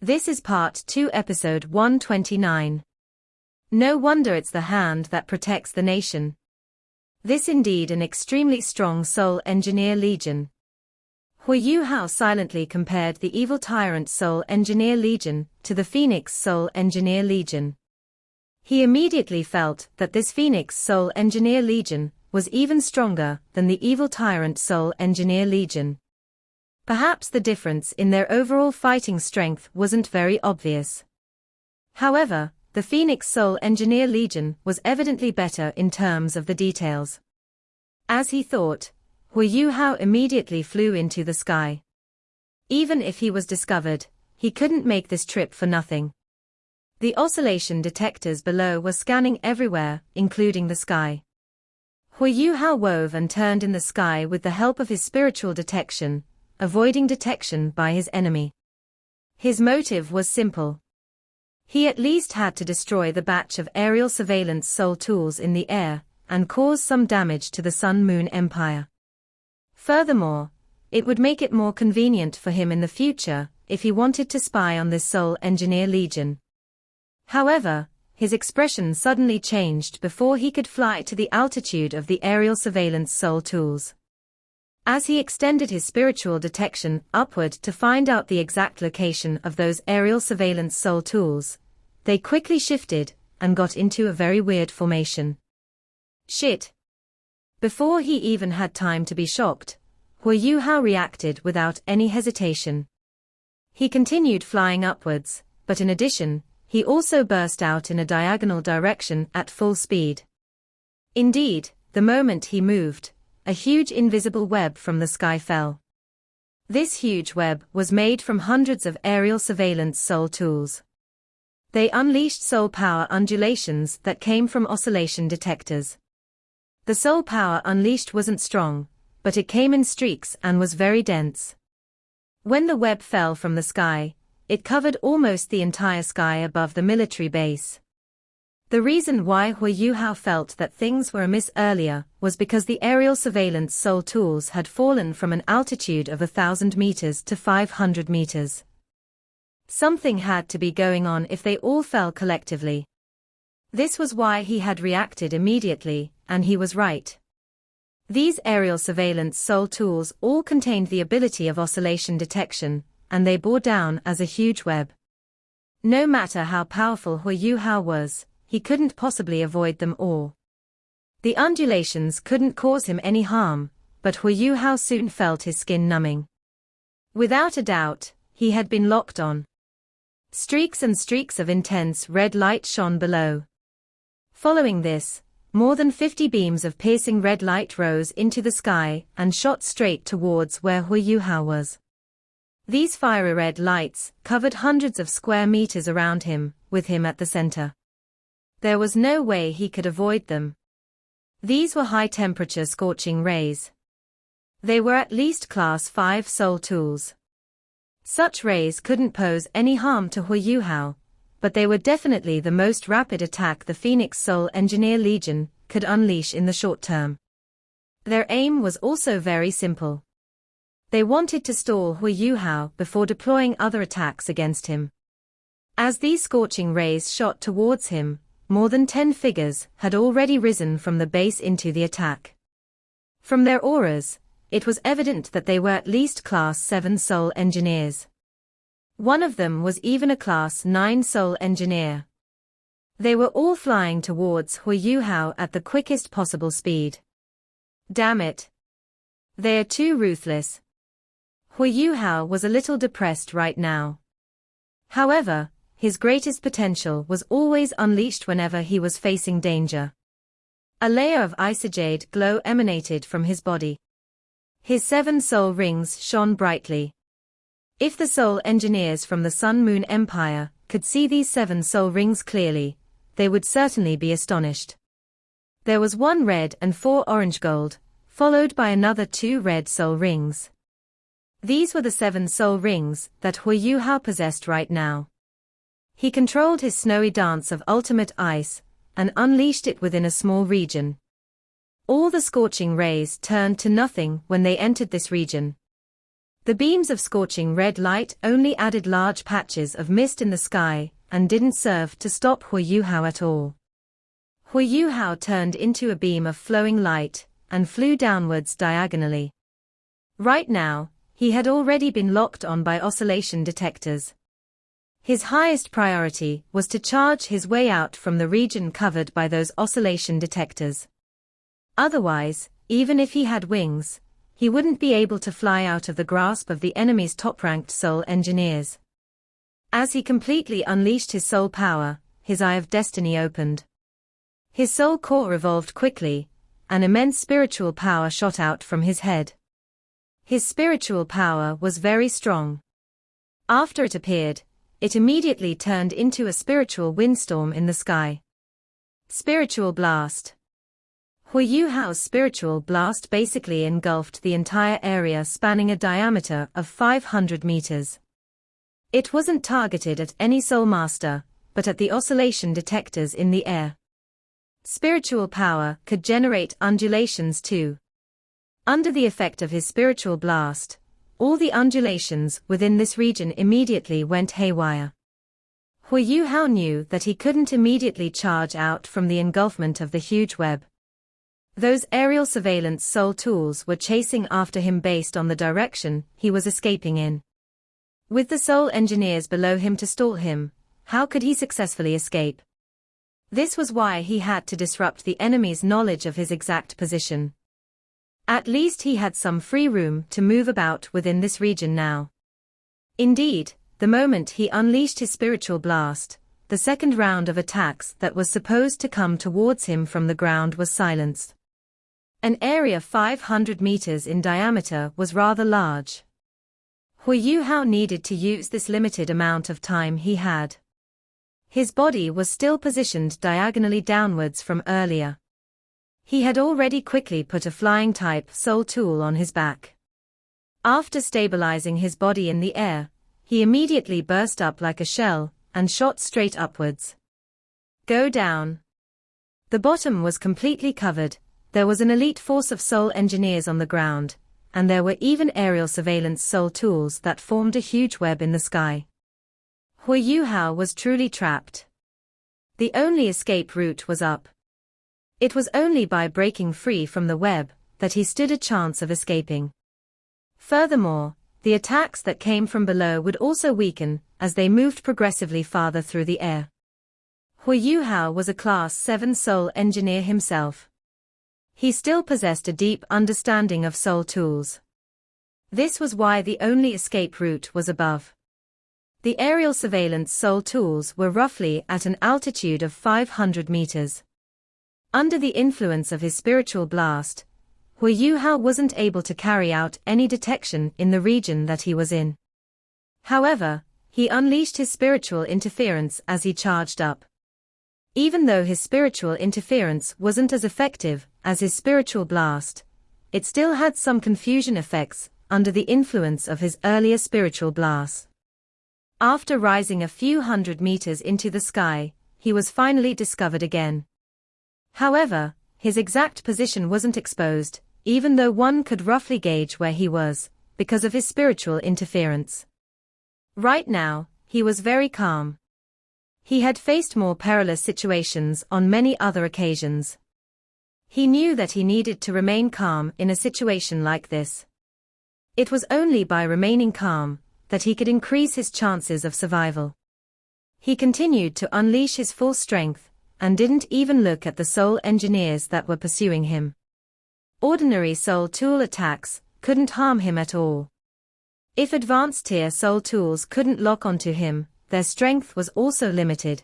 This is Part 2, Episode 129. No wonder it's the hand that protects the nation. This indeed an extremely strong Soul Engineer Legion. Hu Hao silently compared the evil tyrant Soul Engineer Legion to the Phoenix Soul Engineer Legion. He immediately felt that this Phoenix Soul Engineer Legion was even stronger than the evil tyrant Soul Engineer Legion. Perhaps the difference in their overall fighting strength wasn't very obvious. However, the Phoenix Soul Engineer Legion was evidently better in terms of the details. As he thought, Hu Hao immediately flew into the sky. Even if he was discovered, he couldn't make this trip for nothing. The oscillation detectors below were scanning everywhere, including the sky. Hu Hao wove and turned in the sky with the help of his spiritual detection, avoiding detection by his enemy. His motive was simple. He at least had to destroy the batch of aerial surveillance soul tools in the air, and cause some damage to the Sun-Moon Empire. Furthermore, it would make it more convenient for him in the future, if he wanted to spy on this Soul Engineer Legion. However, his expression suddenly changed before he could fly to the altitude of the aerial surveillance soul tools. As he extended his spiritual detection upward to find out the exact location of those aerial surveillance soul tools, they quickly shifted and got into a very weird formation. Shit! Before he even had time to be shocked, Hu Hao reacted without any hesitation. He continued flying upwards, but in addition, he also burst out in a diagonal direction at full speed. Indeed, the moment he moved, a huge invisible web from the sky fell. This huge web was made from hundreds of aerial surveillance soul tools. They unleashed soul power undulations that came from oscillation detectors. The soul power unleashed wasn't strong, but it came in streaks and was very dense. When the web fell from the sky, it covered almost the entire sky above the military base. The reason why Hu Hao felt that things were amiss earlier was because the aerial surveillance soul tools had fallen from an altitude of 1,000 meters to 500 meters. Something had to be going on if they all fell collectively. This was why he had reacted immediately, and he was right. These aerial surveillance soul tools all contained the ability of oscillation detection, and they bore down as a huge web. No matter how powerful Hu Hao was, he couldn't possibly avoid them all. The undulations couldn't cause him any harm, but Hu Hao soon felt his skin numbing. Without a doubt, he had been locked on. Streaks and streaks of intense red light shone below. Following this, more than 50 beams of piercing red light rose into the sky and shot straight towards where Hu Hao was. These fiery red lights covered hundreds of square meters around him, with him at the center. There was no way he could avoid them. These were high-temperature scorching rays. They were at least Class 5 soul tools. Such rays couldn't pose any harm to Hu Hao, but they were definitely the most rapid attack the Phoenix Soul Engineer Legion could unleash in the short term. Their aim was also very simple. They wanted to stall Hu Hao before deploying other attacks against him. As these scorching rays shot towards him, more than 10 figures had already risen from the base into the attack. From their auras, it was evident that they were at least Class 7 Soul Engineers. One of them was even a Class 9 Soul Engineer. They were all flying towards Hu Hao at the quickest possible speed. Damn it! They are too ruthless. Hu Hao was a little depressed right now. However, his greatest potential was always unleashed whenever he was facing danger. A layer of icy-jade glow emanated from his body. His 7 soul rings shone brightly. If the soul engineers from the Sun-Moon Empire could see these 7 soul rings clearly, they would certainly be astonished. There was 1 red and 4 orange gold, followed by another 2 red soul rings. These were the 7 soul rings that Hu Hao possessed right now. He controlled his snowy dance of ultimate ice, and unleashed it within a small region. All the scorching rays turned to nothing when they entered this region. The beams of scorching red light only added large patches of mist in the sky and didn't serve to stop Hu Yuhao at all. Hu Yuhao turned into a beam of flowing light and flew downwards diagonally. Right now, he had already been locked on by oscillation detectors. His highest priority was to charge his way out from the region covered by those oscillation detectors. Otherwise, even if he had wings, he wouldn't be able to fly out of the grasp of the enemy's top-ranked soul engineers. As he completely unleashed his soul power, his eye of destiny opened. His soul core revolved quickly, an immense spiritual power shot out from his head. His spiritual power was very strong. After it appeared, it immediately turned into a spiritual windstorm in the sky. Spiritual blast. Hu Yuhao's spiritual blast basically engulfed the entire area spanning a diameter of 500 meters. It wasn't targeted at any soul master, but at the oscillation detectors in the air. Spiritual power could generate undulations too. Under the effect of his spiritual blast, all the undulations within this region immediately went haywire. Hu Yuhao knew that he couldn't immediately charge out from the engulfment of the huge web. Those aerial surveillance soul tools were chasing after him based on the direction he was escaping in. With the soul engineers below him to stall him, how could he successfully escape? This was why he had to disrupt the enemy's knowledge of his exact position. At least he had some free room to move about within this region now. Indeed, the moment he unleashed his spiritual blast, the second round of attacks that was supposed to come towards him from the ground was silenced. An area 500 meters in diameter was rather large. Hu Yuhao needed to use this limited amount of time he had. His body was still positioned diagonally downwards from earlier. He had already quickly put a flying-type soul tool on his back. After stabilizing his body in the air, he immediately burst up like a shell and shot straight upwards. Go down. The bottom was completely covered. There was an elite force of soul engineers on the ground, and there were even aerial surveillance soul tools that formed a huge web in the sky. Hu Yuhao was truly trapped. The only escape route was up. It was only by breaking free from the web that he stood a chance of escaping. Furthermore, the attacks that came from below would also weaken as they moved progressively farther through the air. Hu Yuhao was a Class 7 soul engineer himself. He still possessed a deep understanding of soul tools. This was why the only escape route was above. The aerial surveillance soul tools were roughly at an altitude of 500 meters. Under the influence of his spiritual blast, Hu Yuhao wasn't able to carry out any detection in the region that he was in. However, he unleashed his spiritual interference as he charged up. Even though his spiritual interference wasn't as effective as his spiritual blast, it still had some confusion effects under the influence of his earlier spiritual blast. After rising a few hundred meters into the sky, he was finally discovered again. However, his exact position wasn't exposed, even though one could roughly gauge where he was, because of his spiritual interference. Right now, he was very calm. He had faced more perilous situations on many other occasions. He knew that he needed to remain calm in a situation like this. It was only by remaining calm that he could increase his chances of survival. He continued to unleash his full strength and didn't even look at the soul engineers that were pursuing him. Ordinary soul tool attacks couldn't harm him at all. If advanced tier soul tools couldn't lock onto him, their strength was also limited.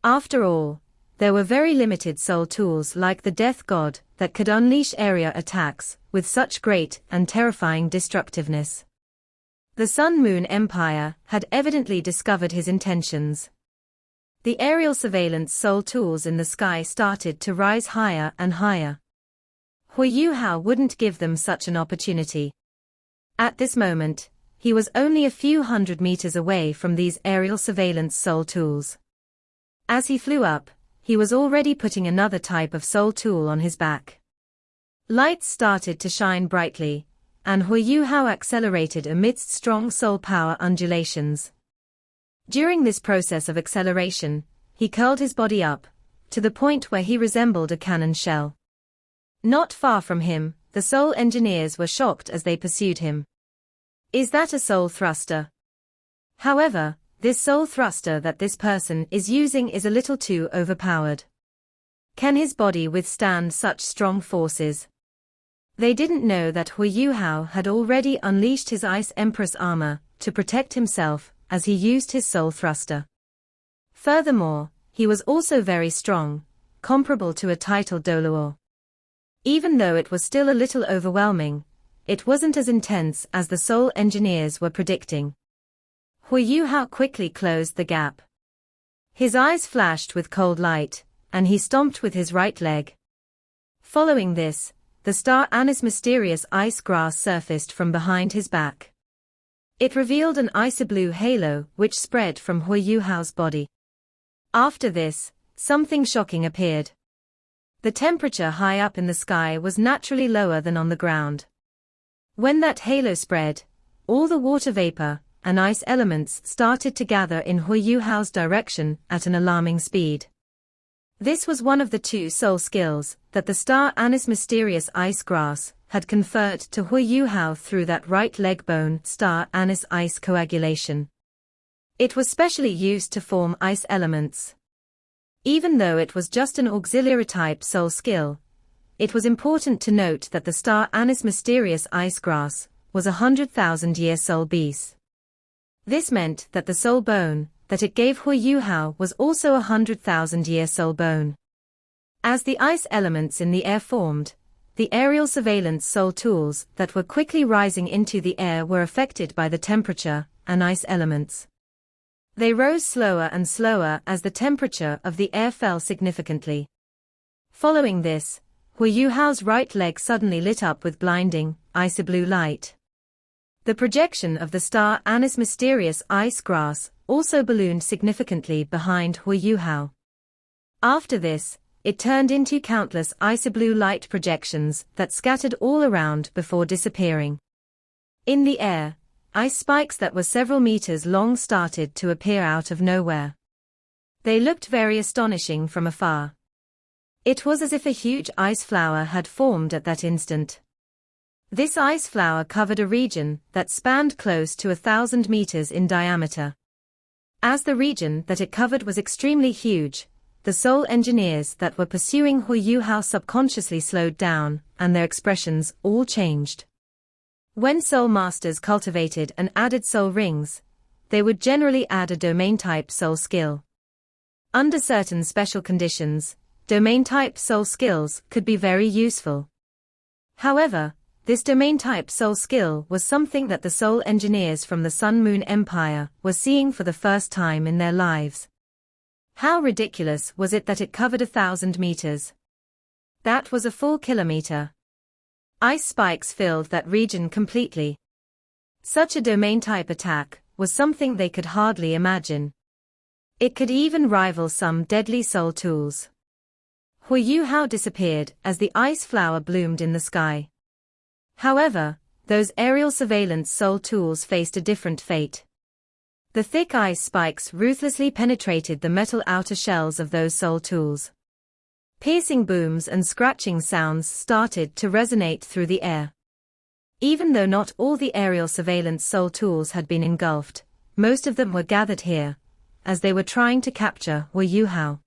After all, there were very limited soul tools like the Death God that could unleash area attacks with such great and terrifying destructiveness. The Sun Moon Empire had evidently discovered his intentions. The aerial surveillance soul tools in the sky started to rise higher and higher. Hu Yuhao wouldn't give them such an opportunity. At this moment, he was only a few hundred meters away from these aerial surveillance soul tools. As he flew up, he was already putting another type of soul tool on his back. Lights started to shine brightly, and Hu Yuhao accelerated amidst strong soul power undulations. During this process of acceleration, he curled his body up, to the point where he resembled a cannon shell. Not far from him, the soul engineers were shocked as they pursued him. Is that a soul thruster? However, this soul thruster that this person is using is a little too overpowered. Can his body withstand such strong forces? They didn't know that Hu Yuhao had already unleashed his Ice Empress armor to protect himself as he used his soul thruster. Furthermore, he was also very strong, comparable to a titled Doluo. Even though it was still a little overwhelming, it wasn't as intense as the soul engineers were predicting. Hu Yuhao quickly closed the gap. His eyes flashed with cold light, and he stomped with his right leg. Following this, the star anise mysterious ice grass surfaced from behind his back. It revealed an icy blue halo which spread from Hu Yuhao's body. After this, something shocking appeared. The temperature high up in the sky was naturally lower than on the ground. When that halo spread, all the water vapor and ice elements started to gather in Hu Yuhao's direction at an alarming speed. This was one of the two soul skills that the star anise mysterious ice grass had conferred to Hu Yuhao through that right leg bone star anise ice coagulation. It was specially used to form ice elements. Even though it was just an auxiliary type soul skill, it was important to note that the star anise mysterious ice grass was 100,000-year soul beast. This meant that the soul bone that it gave Hu Yuhao was also 100,000-year soul bone. As the ice elements in the air formed, the aerial surveillance soul tools that were quickly rising into the air were affected by the temperature and ice elements. They rose slower and slower as the temperature of the air fell significantly. Following this, Hu Yuhao's right leg suddenly lit up with blinding, icy blue light. The projection of the star anise mysterious ice grass also ballooned significantly behind Hu Yuhao. After this, it turned into countless icy blue light projections that scattered all around before disappearing. In the air, ice spikes that were several meters long started to appear out of nowhere. They looked very astonishing from afar. It was as if a huge ice flower had formed at that instant. This ice flower covered a region that spanned close to 1,000 meters in diameter. As the region that it covered was extremely huge, the soul engineers that were pursuing Hu Yuhao subconsciously slowed down, and their expressions all changed. When soul masters cultivated and added soul rings, they would generally add a domain-type soul skill. Under certain special conditions, domain-type soul skills could be very useful. However, this domain-type soul skill was something that the soul engineers from the Sun Moon Empire were seeing for the first time in their lives. How ridiculous was it that it covered 1,000 meters? That was a full kilometer. Ice spikes filled that region completely. Such a domain-type attack was something they could hardly imagine. It could even rival some deadly soul tools. Hu Yuhao disappeared as the ice flower bloomed in the sky. However, those aerial surveillance soul tools faced a different fate. The thick ice spikes ruthlessly penetrated the metal outer shells of those soul tools. Piercing booms and scratching sounds started to resonate through the air. Even though not all the aerial surveillance soul tools had been engulfed, most of them were gathered here, as they were trying to capture Hu Yuhao.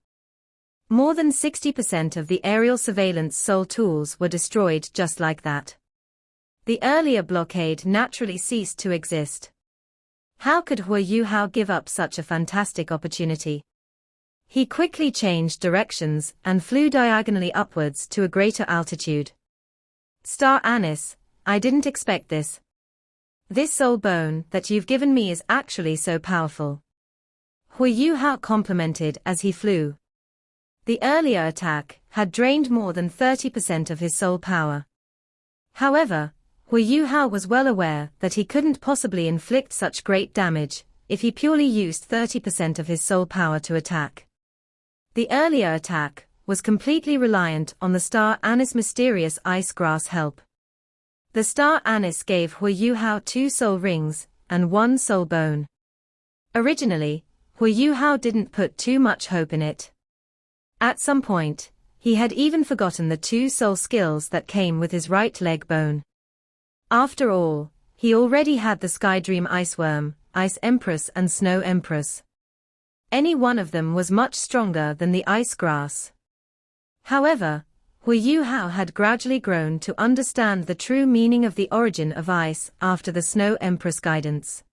More than 60% of the aerial surveillance soul tools were destroyed just like that. The earlier blockade naturally ceased to exist. How could Hu Yuhao give up such a fantastic opportunity? He quickly changed directions and flew diagonally upwards to a greater altitude. Star Anise, I didn't expect this. This soul bone that you've given me is actually so powerful. Hu Yuhao complimented as he flew. The earlier attack had drained more than 30% of his soul power. However, Hu Yuhao was well aware that he couldn't possibly inflict such great damage if he purely used 30% of his soul power to attack. The earlier attack was completely reliant on the star anise mysterious ice grass help. The star anise gave Hu Yuhao 2 soul rings and 1 soul bone. Originally, Hu Yuhao didn't put too much hope in it. At some point, he had even forgotten the 2 soul skills that came with his right leg bone. After all, he already had the Sky Dream Ice Worm, Ice Empress and Snow Empress. Any one of them was much stronger than the ice grass. However, Hu Yuhao had gradually grown to understand the true meaning of the origin of ice after the Snow Empress guidance.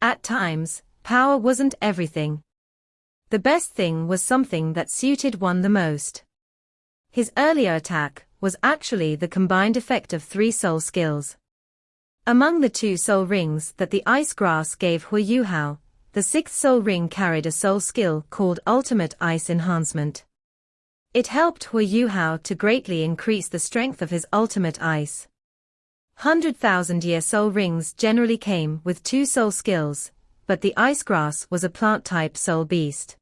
At times, power wasn't everything. The best thing was something that suited one the most. His earlier attack was actually the combined effect of 3 soul skills. Among the 2 soul rings that the ice grass gave Hu Yuhao, the 6th soul ring carried a soul skill called Ultimate Ice Enhancement. It helped Hu Yuhao to greatly increase the strength of his ultimate ice. 100,000-year soul rings generally came with 2 soul skills, but the ice grass was a plant-type soul beast.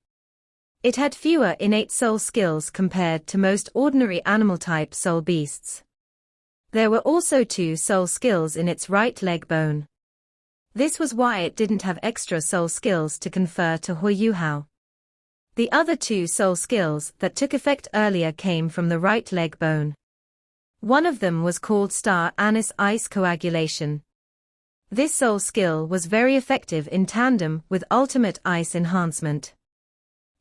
It had fewer innate soul skills compared to most ordinary animal-type soul beasts. There were also 2 soul skills in its right leg bone. This was why it didn't have extra soul skills to confer to Hu Yuhao. The other 2 soul skills that took effect earlier came from the right leg bone. One of them was called Star Anise Ice Coagulation. This soul skill was very effective in tandem with Ultimate Ice Enhancement.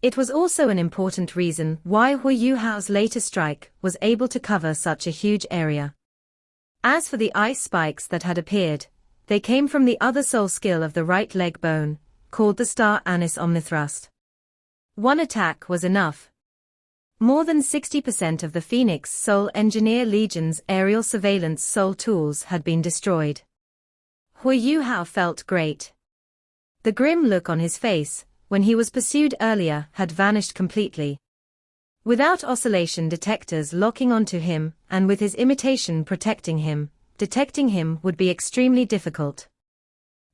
It was also an important reason why Hu Yuhao's later strike was able to cover such a huge area. As for the ice spikes that had appeared, they came from the other soul skill of the right leg bone, called the Star Anise Omnithrust. 1 attack was enough. More than 60% of the Phoenix Soul Engineer Legion's aerial surveillance soul tools had been destroyed. Hu Yuhao felt great. The grim look on his face, when he was pursued earlier, had vanished completely. Without oscillation detectors locking onto him, and with his imitation protecting him, detecting him would be extremely difficult.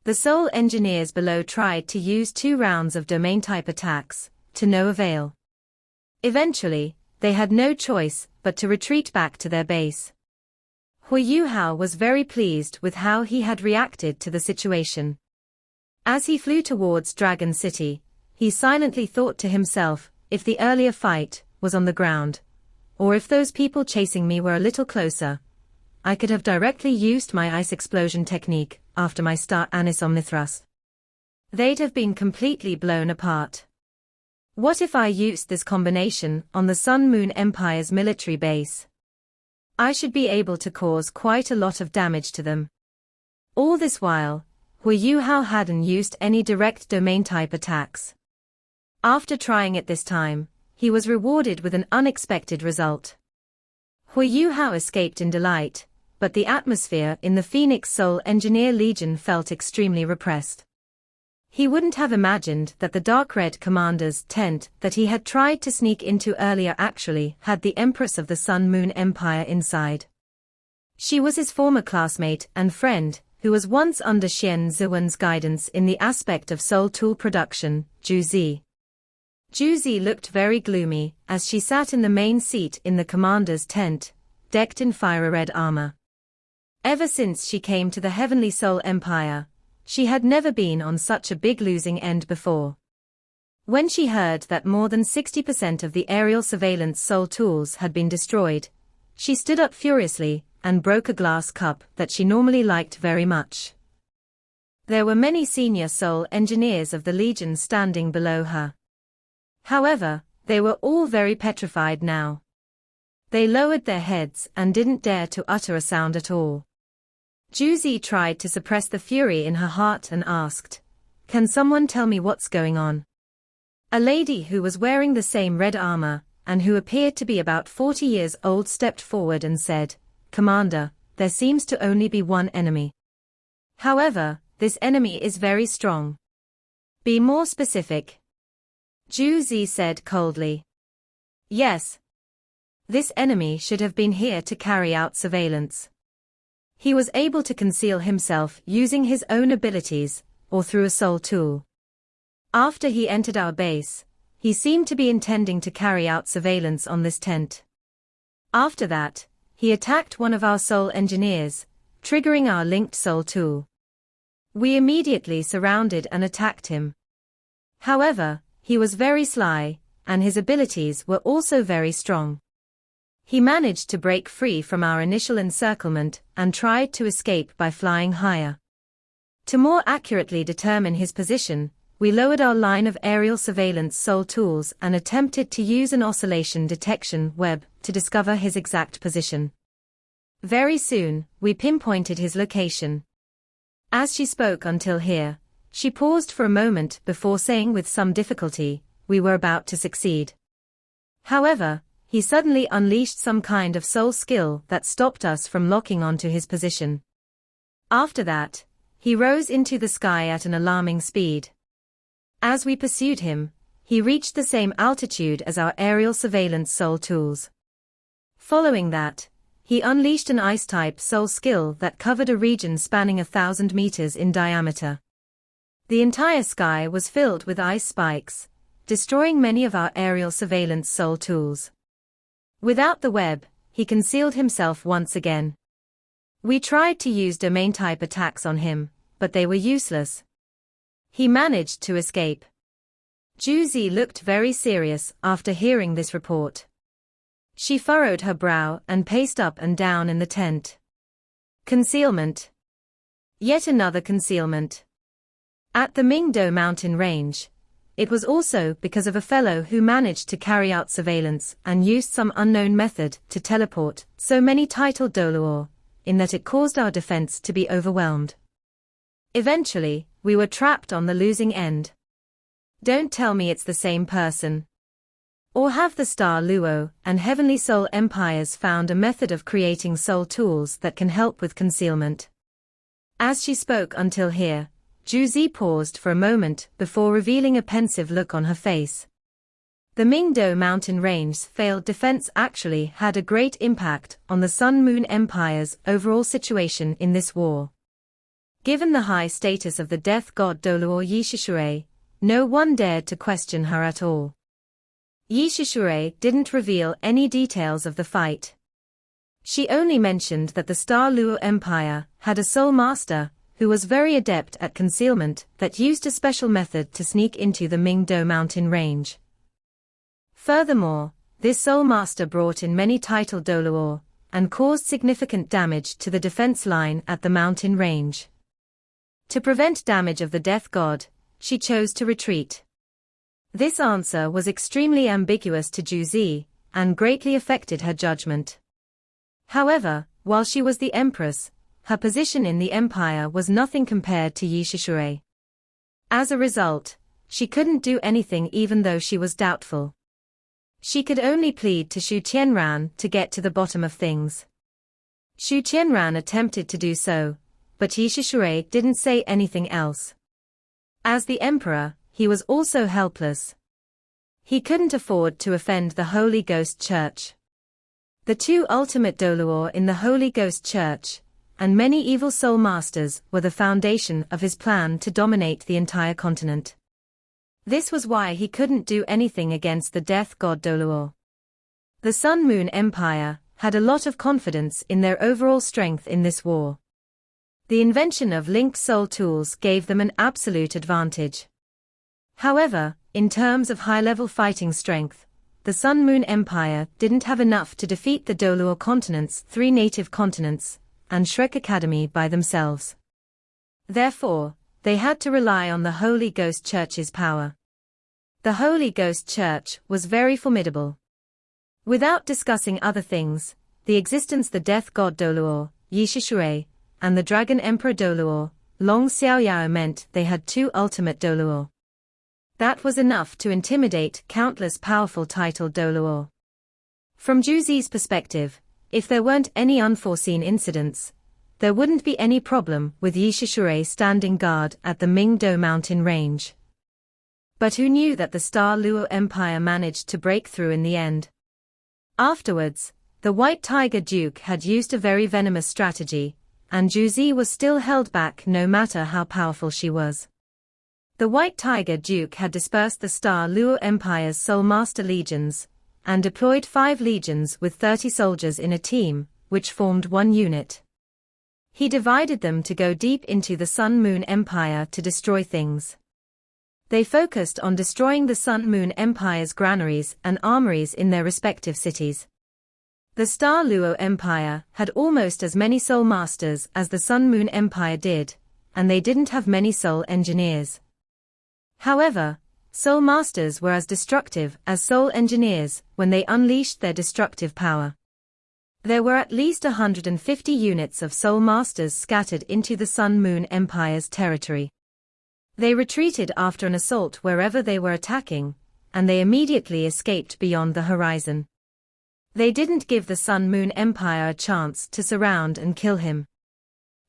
The soul engineers below tried to use 2 rounds of domain-type attacks, to no avail. Eventually, they had no choice but to retreat back to their base. Hu Yuhao was very pleased with how he had reacted to the situation. As he flew towards Dragon City, he silently thought to himself, if the earlier fight was on the ground, or if those people chasing me were a little closer, I could have directly used my ice explosion technique after my Star Anise Omnithrust. They'd have been completely blown apart. What if I used this combination on the Sun Moon Empire's military base? I should be able to cause quite a lot of damage to them. All this while, Hu Yuhao hadn't used any direct domain-type attacks. After trying it this time, he was rewarded with an unexpected result. Hu Yuhao escaped in delight, but the atmosphere in the Phoenix Soul Engineer Legion felt extremely repressed. He wouldn't have imagined that the Dark Red Commander's tent that he had tried to sneak into earlier actually had the Empress of the Sun Moon Empire inside. She was his former classmate and friend, who was once under Xian Ziwen's guidance in the aspect of soul tool production, Zhu Zi. Zhu Zi looked very gloomy as she sat in the main seat in the commander's tent, decked in fire-red armor. Ever since she came to the Heavenly Soul Empire, she had never been on such a big losing end before. When she heard that more than 60% of the aerial surveillance soul tools had been destroyed, she stood up furiously and broke a glass cup that she normally liked very much. There were many senior soul engineers of the Legion standing below her. However, they were all very petrified now. They lowered their heads and didn't dare to utter a sound at all. Zhu Zi tried to suppress the fury in her heart and asked, "Can someone tell me what's going on?" A lady who was wearing the same red armor, and who appeared to be about 40 years old, stepped forward and said, "Commander, there seems to only be one enemy. However, this enemy is very strong. Be more specific." Zhu Zi said coldly. "Yes. This enemy should have been here to carry out surveillance. He was able to conceal himself using his own abilities, or through a soul tool. After he entered our base, he seemed to be intending to carry out surveillance on this tent. After that, he attacked one of our soul engineers, triggering our linked soul tool. We immediately surrounded and attacked him. However, he was very sly, and his abilities were also very strong. He managed to break free from our initial encirclement and tried to escape by flying higher. To more accurately determine his position, we lowered our line of aerial surveillance soul tools and attempted to use an oscillation detection web to discover his exact position. Very soon, we pinpointed his location. As she spoke until here, she paused for a moment before saying with some difficulty, "We were about to succeed." However, he suddenly unleashed some kind of soul skill that stopped us from locking onto his position. After that, he rose into the sky at an alarming speed. As we pursued him, he reached the same altitude as our aerial surveillance soul tools. Following that, he unleashed an ice-type soul skill that covered a region spanning 1,000 meters in diameter. The entire sky was filled with ice spikes, destroying many of our aerial surveillance soul tools. Without the web, he concealed himself once again. We tried to use domain-type attacks on him, but they were useless. He managed to escape. Juzi looked very serious after hearing this report. She furrowed her brow and paced up and down in the tent. Concealment. Yet another concealment. At the Mingdo mountain range, it was also because of a fellow who managed to carry out surveillance and used some unknown method to teleport so many titled Doluor, in that it caused our defense to be overwhelmed. Eventually, we were trapped on the losing end. Don't tell me it's the same person. Or have the Star Luo and Heavenly Soul Empires found a method of creating soul tools that can help with concealment? As she spoke until here, Juzi paused for a moment before revealing a pensive look on her face. The Mingdo mountain range's failed defense actually had a great impact on the Sun-Moon Empire's overall situation in this war. Given the high status of the death god Doluor Yishishure, no one dared to question her at all. Yishishure didn't reveal any details of the fight. She only mentioned that the Star Luo Empire had a soul master who was very adept at concealment that used a special method to sneak into the Mingdo mountain range. Furthermore, this soul master brought in many titled Doluor and caused significant damage to the defense line at the mountain range. To prevent damage of the death god, she chose to retreat. This answer was extremely ambiguous to Juzi and greatly affected her judgment. However, while she was the empress, her position in the empire was nothing compared to Yishishure. As a result, she couldn't do anything even though she was doubtful. She could only plead to Xu Tianran to get to the bottom of things. Xu Tianran attempted to do so, but Yishishure didn't say anything else. As the emperor, he was also helpless. He couldn't afford to offend the Holy Ghost Church. The two ultimate Doluor in the Holy Ghost Church, and many evil soul masters were the foundation of his plan to dominate the entire continent. This was why he couldn't do anything against the death god Doluor. The Sun-Moon Empire had a lot of confidence in their overall strength in this war. The invention of linked soul tools gave them an absolute advantage. However, in terms of high-level fighting strength, the Sun-Moon Empire didn't have enough to defeat the Doluor continent's 3 native continents and Shrek Academy by themselves. Therefore, they had to rely on the Holy Ghost Church's power. The Holy Ghost Church was very formidable. Without discussing other things, the existence the death god Doluor, Yishishure, and the Dragon Emperor Doluor, Long Xiaoyao meant they had 2 ultimate Doluor. That was enough to intimidate countless powerful titled Doluor. From Juzi's perspective, if there weren't any unforeseen incidents, there wouldn't be any problem with Yishishure standing guard at the Mingdo mountain range. But who knew that the Star Luo Empire managed to break through in the end? Afterwards, the White Tiger Duke had used a very venomous strategy, and Juzi was still held back no matter how powerful she was. The White Tiger Duke had dispersed the Star Luo Empire's Soul Master legions, and deployed 5 legions with 30 soldiers in a team, which formed one unit. He divided them to go deep into the Sun-Moon Empire to destroy things. They focused on destroying the Sun-Moon Empire's granaries and armories in their respective cities. The Star Luo Empire had almost as many Soul Masters as the Sun-Moon Empire did, and they didn't have many Soul Engineers. However, Soul Masters were as destructive as Soul Engineers when they unleashed their destructive power. There were at least 150 units of Soul Masters scattered into the Sun-Moon Empire's territory. They retreated after an assault wherever they were attacking, and they immediately escaped beyond the horizon. They didn't give the Sun-Moon Empire a chance to surround and kill him.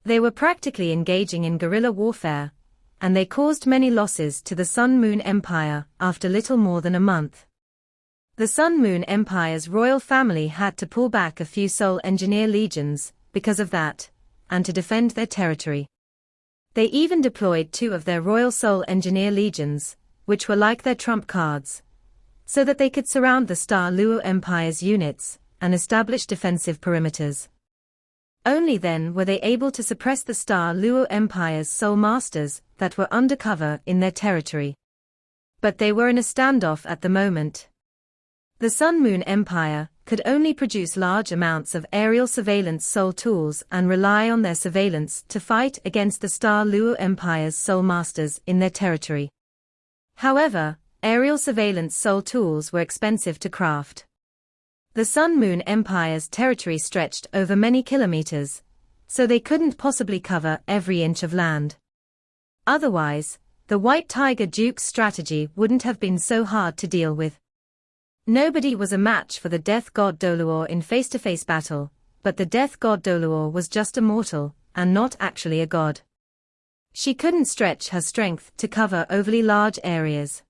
They were practically engaging in guerrilla warfare, and they caused many losses to the Sun-Moon Empire after little more than a month. The Sun-Moon Empire's royal family had to pull back a few Soul Engineer legions because of that, and to defend their territory. They even deployed 2 of their Royal Soul Engineer legions, which were like their trump cards, so that they could surround the Star Luo Empire's units and establish defensive perimeters. Only then were they able to suppress the Star Luo Empire's Soul Masters that were undercover in their territory. But they were in a standoff at the moment. The Sun-Moon Empire could only produce large amounts of aerial surveillance Soul tools and rely on their surveillance to fight against the Star Luo Empire's Soul Masters in their territory. However, aerial surveillance Soul tools were expensive to craft. The Sun-Moon Empire's territory stretched over many kilometers, so they couldn't possibly cover every inch of land. Otherwise, the White Tiger Duke's strategy wouldn't have been so hard to deal with. Nobody was a match for the Death God Doluor in face-to-face battle, but the Death God Doluor was just a mortal, and not actually a god. She couldn't stretch her strength to cover overly large areas.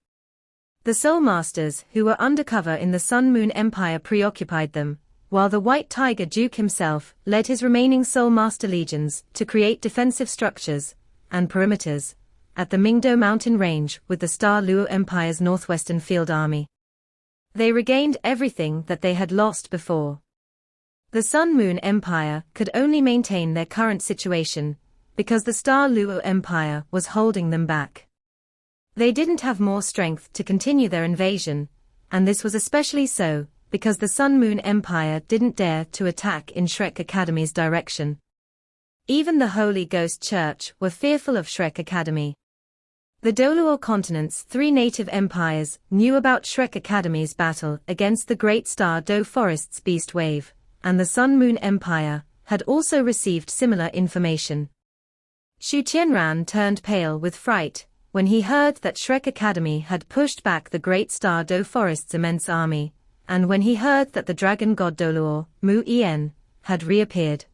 The Soul Masters who were undercover in the Sun-Moon Empire preoccupied them, while the White Tiger Duke himself led his remaining Soul Master legions to create defensive structures and perimeters at the Mingdo mountain range with the Star Luo Empire's northwestern field army. They regained everything that they had lost before. The Sun-Moon Empire could only maintain their current situation because the Star Luo Empire was holding them back. They didn't have more strength to continue their invasion, and this was especially so because the Sun-Moon Empire didn't dare to attack in Shrek Academy's direction. Even the Holy Ghost Church were fearful of Shrek Academy. The Doluor continent's 3 native empires knew about Shrek Academy's battle against the Great Star Do Forest's Beast Wave, and the Sun-Moon Empire had also received similar information. Shu Qianran turned pale with fright when he heard that Shrek Academy had pushed back the Great Star Do Forest's immense army, and when he heard that the Dragon God Doluor, Mu Ien, had reappeared.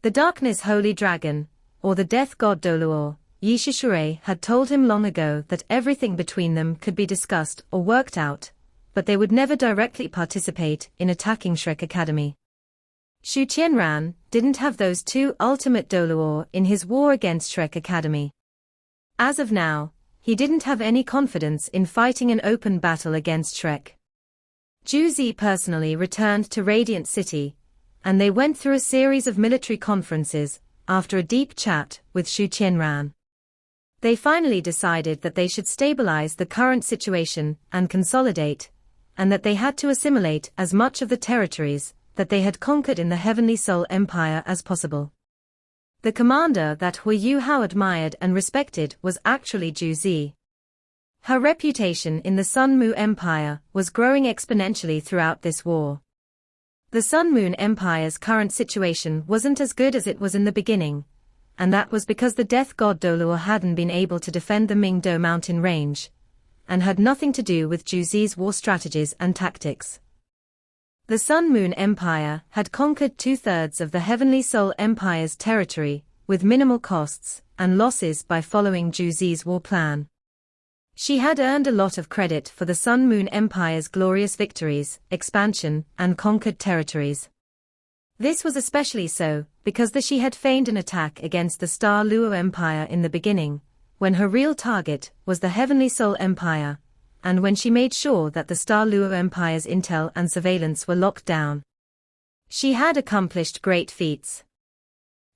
The Darkness Holy Dragon, or the Death God Doluor, Yi Shishure had told him long ago that everything between them could be discussed or worked out, but they would never directly participate in attacking Shrek Academy. Shu Qianran didn't have those 2 ultimate Doluor in his war against Shrek Academy. As of now, he didn't have any confidence in fighting an open battle against Shrek. Ju Zi personally returned to Radiant City, and they went through a series of military conferences after a deep chat with Shu Qianran. They finally decided that they should stabilize the current situation and consolidate, and that they had to assimilate as much of the territories that they had conquered in the Heavenly Soul Empire as possible. The commander that Hu Yu Hao admired and respected was actually Ju Zi. Her reputation in the Sun-Moon Empire was growing exponentially throughout this war. The Sun-Moon Empire's current situation wasn't as good as it was in the beginning, and that was because the Death God Doluor hadn't been able to defend the Mingdo mountain range, and had nothing to do with Ju Zi's war strategies and tactics. The Sun-Moon Empire had conquered 2/3 of the Heavenly Soul Empire's territory, with minimal costs and losses by following Ju Zi's war plan. She had earned a lot of credit for the Sun-Moon Empire's glorious victories, expansion, and conquered territories. This was especially so because she had feigned an attack against the Star Luo Empire in the beginning, when her real target was the Heavenly Soul Empire, and when she made sure that the Star Luo Empire's intel and surveillance were locked down. She had accomplished great feats.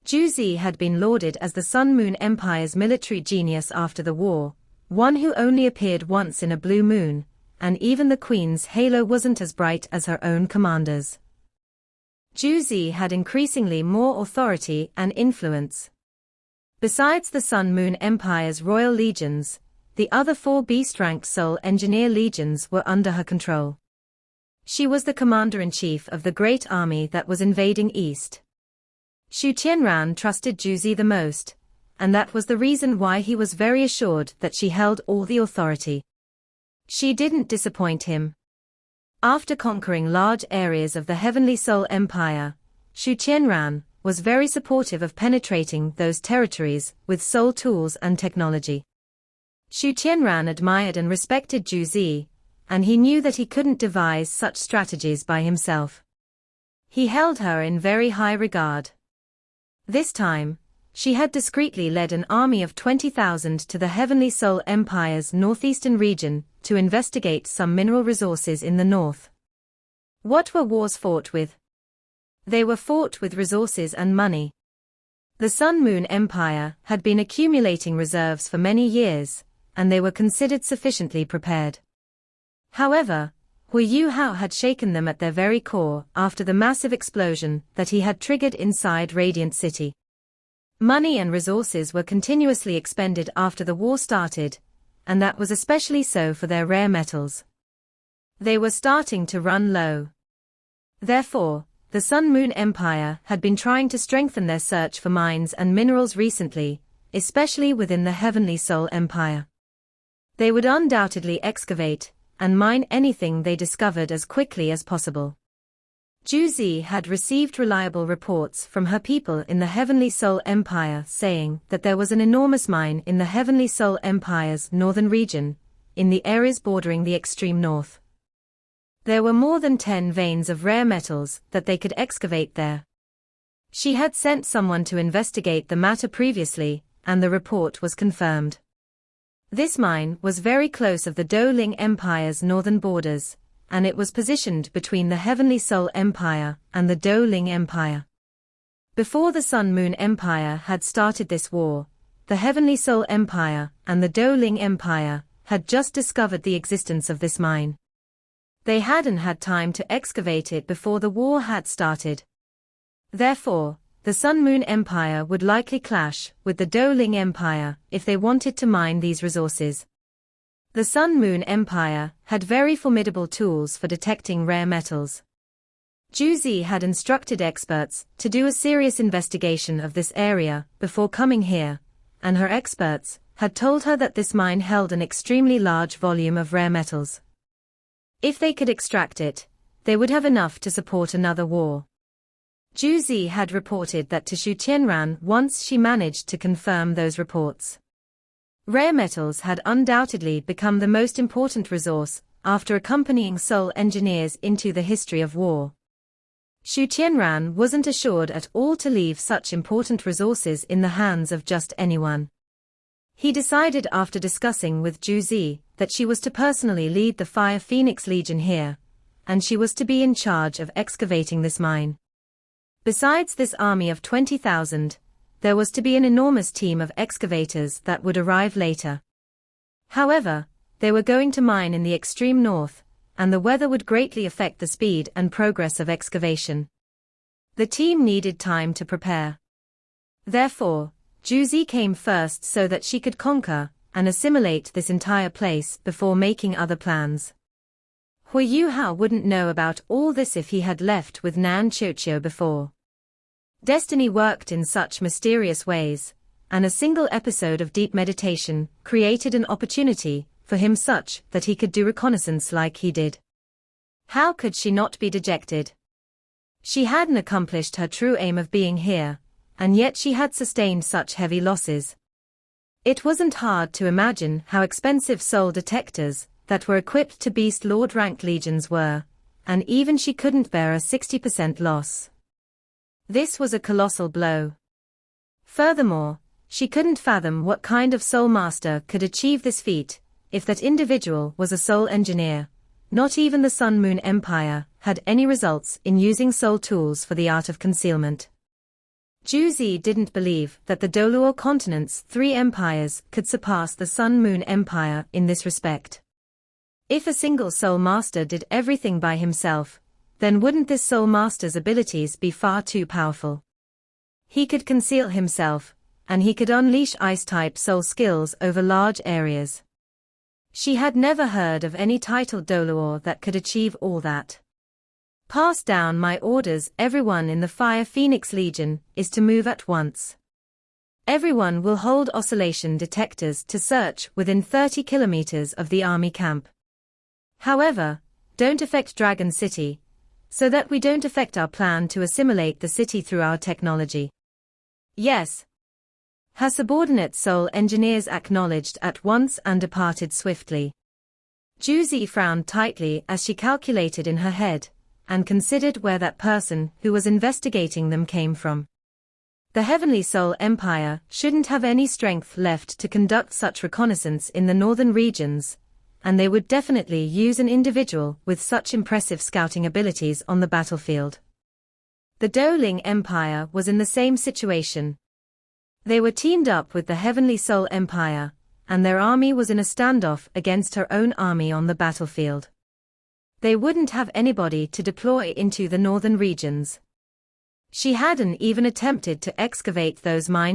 Juzi had been lauded as the Sun-Moon Empire's military genius after the war, one who only appeared once in a blue moon, and even the Queen's halo wasn't as bright as her own commander's. Juzi had increasingly more authority and influence. Besides the Sun-Moon Empire's royal legions, the other 4 beast-ranked Soul Engineer legions were under her control. She was the commander-in-chief of the great army that was invading East. Xu Tianran trusted Juzi the most, and that was the reason why he was very assured that she held all the authority. She didn't disappoint him. After conquering large areas of the Heavenly Soul Empire, Xu Tianran was very supportive of penetrating those territories with soul tools and technology. Xu Tianran admired and respected Juzi, and he knew that he couldn't devise such strategies by himself. He held her in very high regard. This time, she had discreetly led an army of 20,000 to the Heavenly Soul Empire's northeastern region to investigate some mineral resources in the north. What were wars fought with? They were fought with resources and money. The Sun-Moon Empire had been accumulating reserves for many years, and they were considered sufficiently prepared. However, Hu Yuhao had shaken them at their very core after the massive explosion that he had triggered inside Radiant City. Money and resources were continuously expended after the war started, and that was especially so for their rare metals. They were starting to run low. Therefore, the Sun-Moon Empire had been trying to strengthen their search for mines and minerals recently, especially within the Heavenly Soul Empire. They would undoubtedly excavate and mine anything they discovered as quickly as possible. Juzi had received reliable reports from her people in the Heavenly Soul Empire saying that there was an enormous mine in the Heavenly Soul Empire's northern region, in the areas bordering the extreme north. There were more than 10 veins of rare metals that they could excavate there. She had sent someone to investigate the matter previously, and the report was confirmed. This mine was very close of the Doling Empire's northern borders, and it was positioned between the Heavenly Soul Empire and the Doling Empire. Before the Sun-Moon Empire had started this war, the Heavenly Soul Empire and the Doling Empire had just discovered the existence of this mine. They hadn't had time to excavate it before the war had started. Therefore, the Sun-Moon Empire would likely clash with the Doling Empire if they wanted to mine these resources. The Sun-Moon Empire had very formidable tools for detecting rare metals. Juzi had instructed experts to do a serious investigation of this area before coming here, and her experts had told her that this mine held an extremely large volume of rare metals. If they could extract it, they would have enough to support another war. Juzi had reported that to Xu Tianran once she managed to confirm those reports. Rare metals had undoubtedly become the most important resource after accompanying soul engineers into the history of war. Xu Tianran wasn't assured at all to leave such important resources in the hands of just anyone. He decided after discussing with Juzi that she was to personally lead the Fire Phoenix Legion here, and she was to be in charge of excavating this mine. Besides this army of 20,000, there was to be an enormous team of excavators that would arrive later. However, they were going to mine in the extreme north, and the weather would greatly affect the speed and progress of excavation. The team needed time to prepare. Therefore, Juzi came first so that she could conquer and assimilate this entire place before making other plans. Hu Yuhao wouldn't know about all this if he had left with Nan Qiuqiu before. Destiny worked in such mysterious ways, and a single episode of deep meditation created an opportunity for him such that he could do reconnaissance like he did. How could she not be dejected? She hadn't accomplished her true aim of being here, and yet she had sustained such heavy losses. It wasn't hard to imagine how expensive soul detectors that were equipped to Beast Lord rank legions were, and even she couldn't bear a 60% loss. This was a colossal blow. Furthermore, she couldn't fathom what kind of soul master could achieve this feat, if that individual was a soul engineer. Not even the Sun-Moon Empire had any results in using soul tools for the art of concealment. Juzi didn't believe that the Doluo continent's 3 empires could surpass the Sun-Moon Empire in this respect. If a single Soul Master did everything by himself, then wouldn't this Soul Master's abilities be far too powerful? He could conceal himself, and he could unleash Ice-type Soul skills over large areas. She had never heard of any titled Doluo that could achieve all that. Pass down my orders. Everyone in the Fire Phoenix Legion is to move at once. Everyone will hold oscillation detectors to search within 30 kilometers of the army camp. However, don't affect Dragon City, so that we don't affect our plan to assimilate the city through our technology. Yes. Her subordinate Soul engineers acknowledged at once and departed swiftly. Juzi frowned tightly as she calculated in her head, and considered where that person who was investigating them came from. The Heavenly Soul Empire shouldn't have any strength left to conduct such reconnaissance in the northern regions, and they would definitely use an individual with such impressive scouting abilities on the battlefield. The Doling Empire was in the same situation. They were teamed up with the Heavenly Soul Empire, and their army was in a standoff against her own army on the battlefield. They wouldn't have anybody to deploy into the northern regions. She hadn't even attempted to excavate those mines.